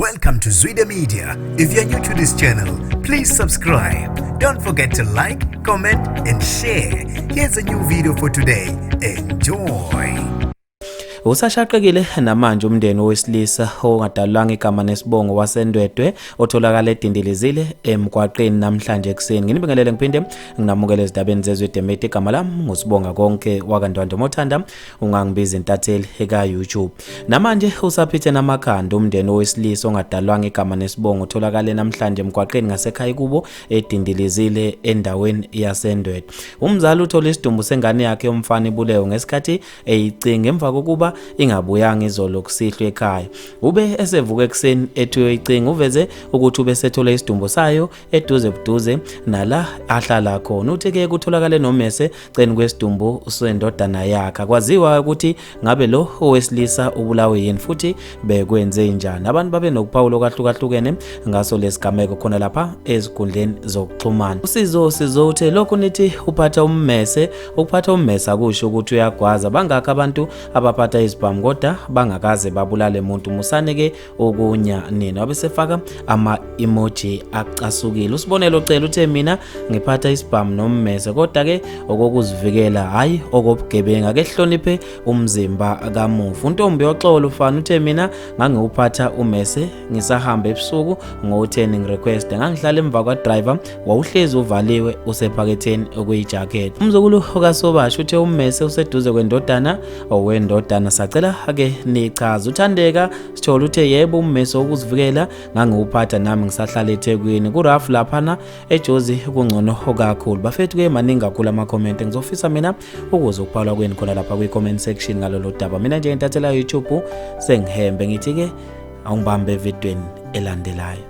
Welcome to Zwida Media. If you're new to this channel, please subscribe. Don't forget to like, comment and share. Here's a new video for today. Enjoy. Usashaqekile namanje umndeni owesilisa ongadalwanga igama nesibongo waseNdwedwe otholakala edindilizile emgwaqeni namhlanje ekseni. Nginibingelele ngiphinde nginamukele ezindabeni zezwedemete igama lami ngusibonga konke wakandwandwe Mothanda ungangibiza intatheli eka YouTube. Namanje usaphithe namakhanda umndeni owesilisa ongadalwanga igama nesibongo otholakala namhlanje emgwaqeni ngasekhaya kubo edindilizile endaweni yaseNdwedwe. Umzali uthola isidumbu sengane yakhe yomfana ibulewe ngesikhathi eyicinga emva kokuba ingabuyanga izolo kusihlwe ekhaya. Ube esevuka ekseni ethiwe icinga uveze ukuthi ube sethola isidumbu sayo eduze nala ahlala khona. Uthi-ke kutholakale nomese ceni kwesidumbu sendodana yakhe. Kwaziwa ukuthi ngabe lo owesilisa ubulawe yini futhi bekwenze njani. Abantu babe nokuphawula okahlukahlukene ngaso lesigameko khona lapha ezigundleni zokuxhumana. Usizo uthe lokho nithi uphatha ummese, ukuphatha ummese akusho ukuthi uyagwaza. Bangaka abantu abaphatha izibhamu kodwa bangakaze babulale umuntu. Musane-ke okunya nina. Wabesefaka ama-emoji acasukile. Usibonelo cela uthe mina ngiphatha isibhamu nommese kodwa-ke okokuzivikela hayi okobugebenga. Ke hloniphe umzimba kamufi. Untombi yoxolo ufana uthe mina ngangiwuphatha ummese ngisahamba ebusuku ngo-10 request. Ngangihlala emva kwa-driver wawuhlezi uvaliwe usephaketheni okuyijacket. Umzukulu kaSobasha uthe ummese useduze kwendodana owendodana. Sacela ake nichaza. Uthandeka sithola uthe yebo ummese wokuzivikela ngangiwuphatha nami ngisahlala eThekwini. Kurafu laphana eJozi kungcono kakhulu. Bafethu-ke maningi kakhulu ama-comment. Ngizofisa mina ukuze ukuphalwa kweni khona lapha kwi-comment section ngalolo daba. Mina nje intathela YouTube sengihembe ngithi-ke awungibambe evidweni elandelayo.